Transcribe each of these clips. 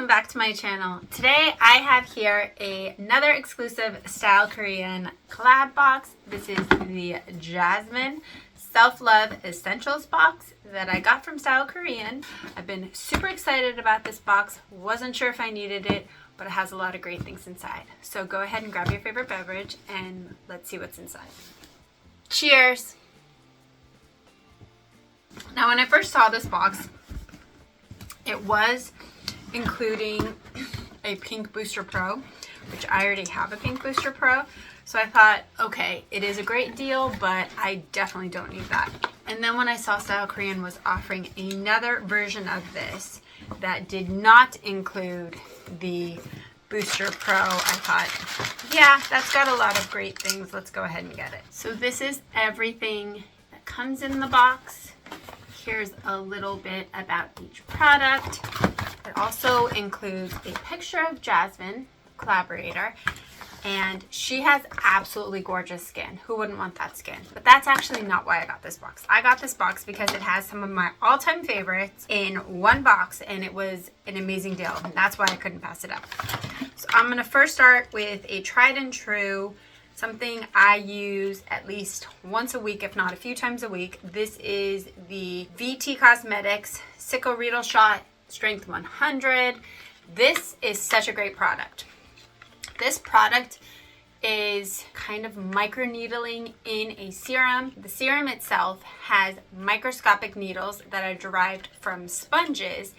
welcome back to my channel. Today I have here another exclusive Style Korean collab box. This is the Jasmin Self Love Essentials box that I got from Style Korean. I've been super excited about this box. Wasn't sure if I needed it, but it has a lot of great things inside. So go ahead and grab your favorite beverage and let's see what's inside. Cheers! Now when I first saw this box, it was including a Pink Booster Pro, which I already have a Pink Booster Pro. So I thought, okay, it is a great deal, but I definitely don't need that. And then when I saw Style Korean was offering another version of this that did not include the Booster Pro, I thought, yeah, that's got a lot of great things. Let's go ahead and get it. So this is everything that comes in the box. Here's a little bit about each product. It also includes a picture of Jasmin, collaborator, and she has absolutely gorgeous skin. Who wouldn't want that skin? But that's actually not why I got this box. I got this box because it has some of my all-time favorites in one box, and it was an amazing deal, and that's why I couldn't pass it up. So I'm gonna first start with a tried and true, something I use at least once a week, if not a few times a week. This is the VT Cosmetics Sicko Riedel Shot Strength 100. This is such a great product. This product is kind of microneedling in a serum. The serum itself has microscopic needles that are derived from sponges,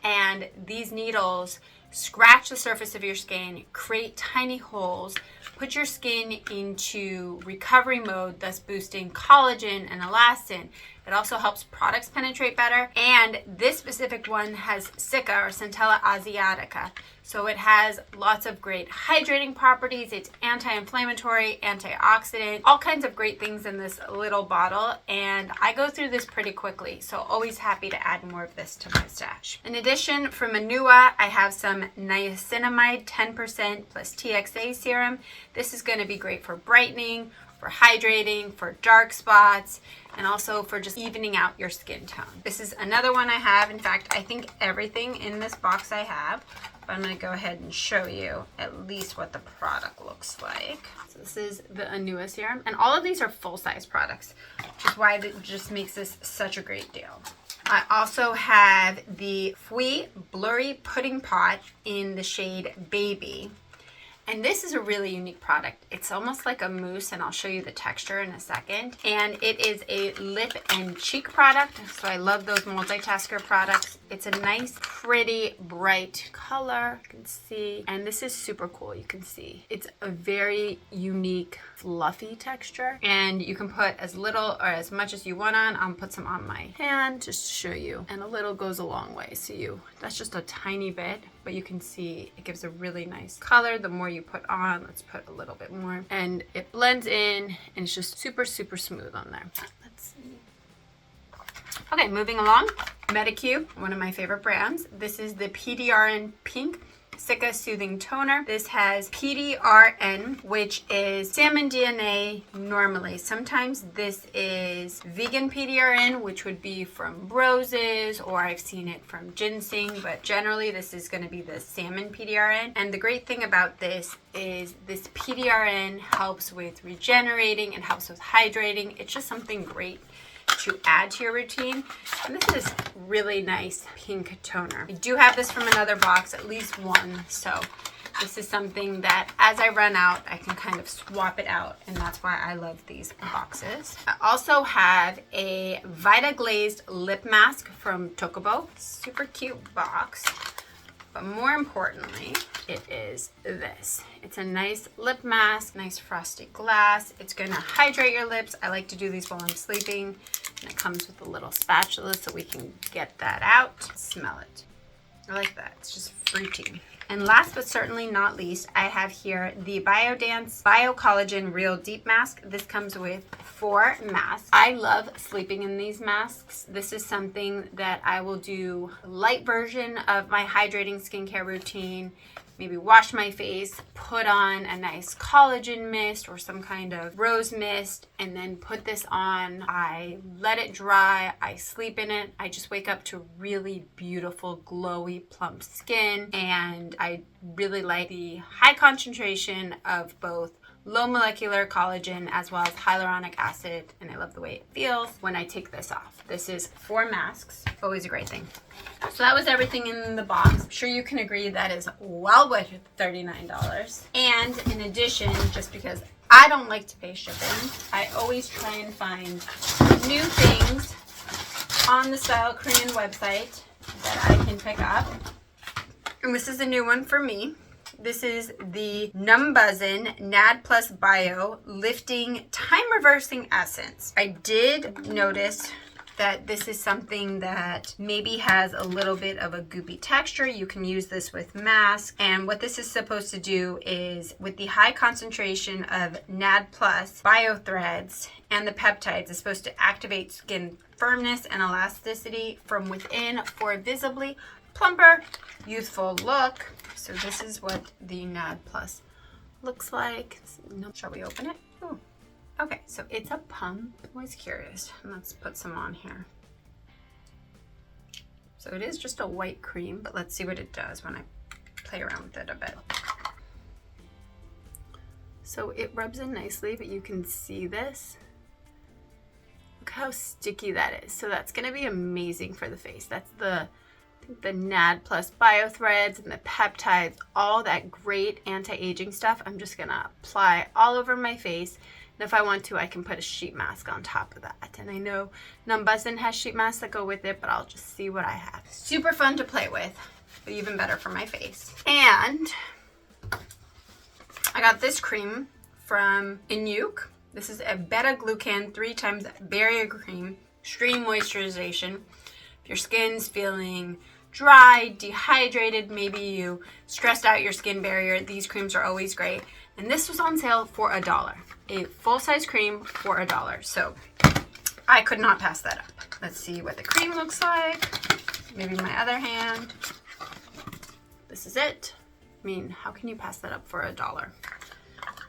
and these needles scratch the surface of your skin, create tiny holes, put your skin into recovery mode, thus boosting collagen and elastin. It also helps products penetrate better. And this specific one has Cica or Centella asiatica. So it has lots of great hydrating properties. It's anti-inflammatory, antioxidant, all kinds of great things in this little bottle. And I go through this pretty quickly. So always happy to add more of this to my stash. In addition, from Manua, I have some niacinamide 10% plus TXA serum. This is going to be great for brightening, for hydrating, for dark spots, and also for just evening out your skin tone. This is another one I have. In fact, I think everything in this box I have. But I'm going to go ahead and show you at least what the product looks like. So this is the Anua serum, and all of these are full-size products, which is why it just makes this such a great deal. I also have the Fui Blurry Pudding Pot in the shade Baby. And this is a really unique product. It's almost like a mousse, and I'll show you the texture in a second. And it is a lip and cheek product, so I love those multitasker products. It's a nice, pretty, bright color, you can see. And this is super cool, you can see. It's a very unique, fluffy texture. And you can put as little or as much as you want on. I'll put some on my hand just to show you. And a little goes a long way. So that's just a tiny bit, but you can see it gives a really nice color. The more you put on, let's put a little bit more, and it blends in, and it's just super smooth on there. Let's see. Okay, moving along. Medicube, one of my favorite brands. This is the PDRN Pink Cica Soothing Toner. This has PDRN, which is salmon DNA normally. Sometimes this is vegan PDRN, which would be from roses, or I've seen it from ginseng, but generally this is going to be the salmon PDRN. And the great thing about this is this PDRN helps with regenerating and helps with hydrating. It's just something great to add to your routine. And this is really nice pink toner. I do have this from another box, at least one, so this is something that as I run out, I can kind of swap it out, and that's why I love these boxes. I also have a Vita Glazed Lip Mask from Tokobo. Super cute box. But more importantly, it is this. It's a nice lip mask, nice frosted glass. It's gonna hydrate your lips. I like to do these while I'm sleeping. And it comes with a little spatula so we can get that out. Smell it. I like that. It's just fruity. And last but certainly not least, I have here the Biodance Bio Collagen Real Deep Mask. This comes with 4 masks. I love sleeping in these masks. This is something that I will do a light version of my hydrating skincare routine maybe wash my face, put on a nice collagen mist or some kind of rose mist, and then put this on. I let it dry, I sleep in it. I just wake up to really beautiful, glowy, plump skin, and I really like the high concentration of both low molecular collagen as well as hyaluronic acid, and I love the way it feels when I take this off. This is 4 masks, always a great thing. So that was everything in the box. I'm sure you can agree that is well worth $39. And in addition, just because I don't like to pay shipping, I always try and find new things on the Style Korean website that I can pick up. And this is a new one for me. This is the Unboxed NAD Plus Bio Lifting Time Reversing Essence. I did notice that this is something that maybe has a little bit of a goopy texture. You can use this with masks. And what this is supposed to do is, with the high concentration of NAD Plus bio threads and the peptides, is supposed to activate skin firmness and elasticity from within for a visibly plumper, youthful look. So this is what the NAD Plus looks like. Shall we open it? Ooh. Okay, so it's a pump. I was curious. Let's put some on here. So it is just a white cream, but let's see what it does when I play around with it a bit. So it rubs in nicely, but you can see this. Look how sticky that is. So that's gonna be amazing for the face. That's the NAD Plus bio threads and the peptides, all that great anti-aging stuff. I'm just gonna apply all over my face. And if I want to, I can put a sheet mask on top of that. And I know Unboxed has sheet masks that go with it, but I'll just see what I have. Super fun to play with, but even better for my face. And I got this cream from Unveiled. This is a beta-glucan 3x barrier cream, extreme moisturization. If your skin's feeling dry, dehydrated, maybe you stressed out your skin barrier, these creams are always great. And this was on sale for $1. A full-size cream for $1. So I could not pass that up. Let's see what the cream looks like. Maybe my other hand. This is it. I mean, how can you pass that up for $1? I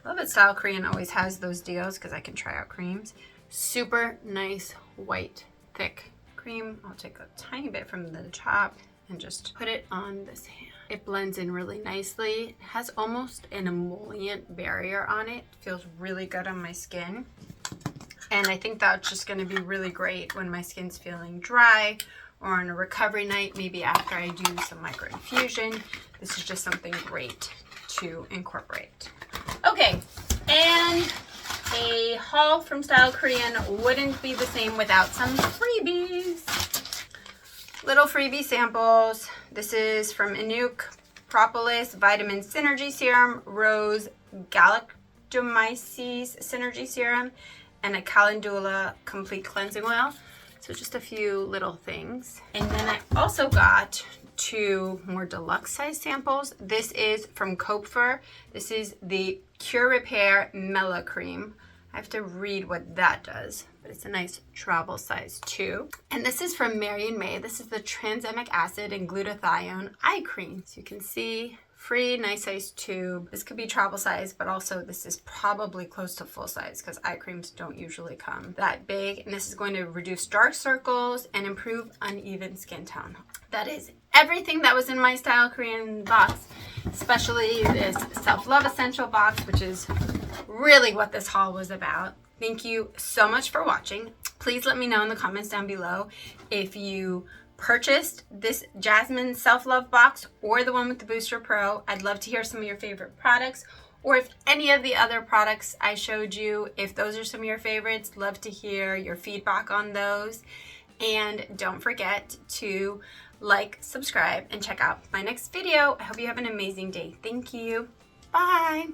love that Style Korean always has those deals because I can try out creams. Super nice, white, thick cream. I'll take a tiny bit from the top and just put it on this hand. It blends in really nicely. It has almost an emollient barrier on it. Feels really good on my skin. And I think that's just gonna be really great when my skin's feeling dry or on a recovery night, maybe after I do some microinfusion. This is just something great to incorporate. Okay, and a haul from Style Korean wouldn't be the same without some freebies. Little freebie samples. This is from Unveiled Propolis Vitamin Synergy Serum, Rose Galactomyces Synergy Serum, and a Calendula Complete Cleansing Oil. So just a few little things. And then I also got 2 more deluxe size samples. This is from Kopfer. This is the Cure Repair Mela Cream. I have to read what that does, but it's a nice travel size too. And this is from Mary & May. This is the Tranexamic Acid and Glutathione Eye Cream. So you can see, free, nice size tube. This could be travel size, but also this is probably close to full size because eye creams don't usually come that big. And this is going to reduce dark circles and improve uneven skin tone. That is everything that was in my Style Korean box, especially this Self Love Essential box, which is really what this haul was about. Thank you so much for watching. Please let me know in the comments down below if you purchased this Jasmin Self Love box or the one with the Booster Pro. I'd love to hear some of your favorite products, or if any of the other products I showed you, if those are some of your favorites, love to hear your feedback on those. And don't forget to like, subscribe, and check out my next video. I hope you have an amazing day. Thank you. Bye.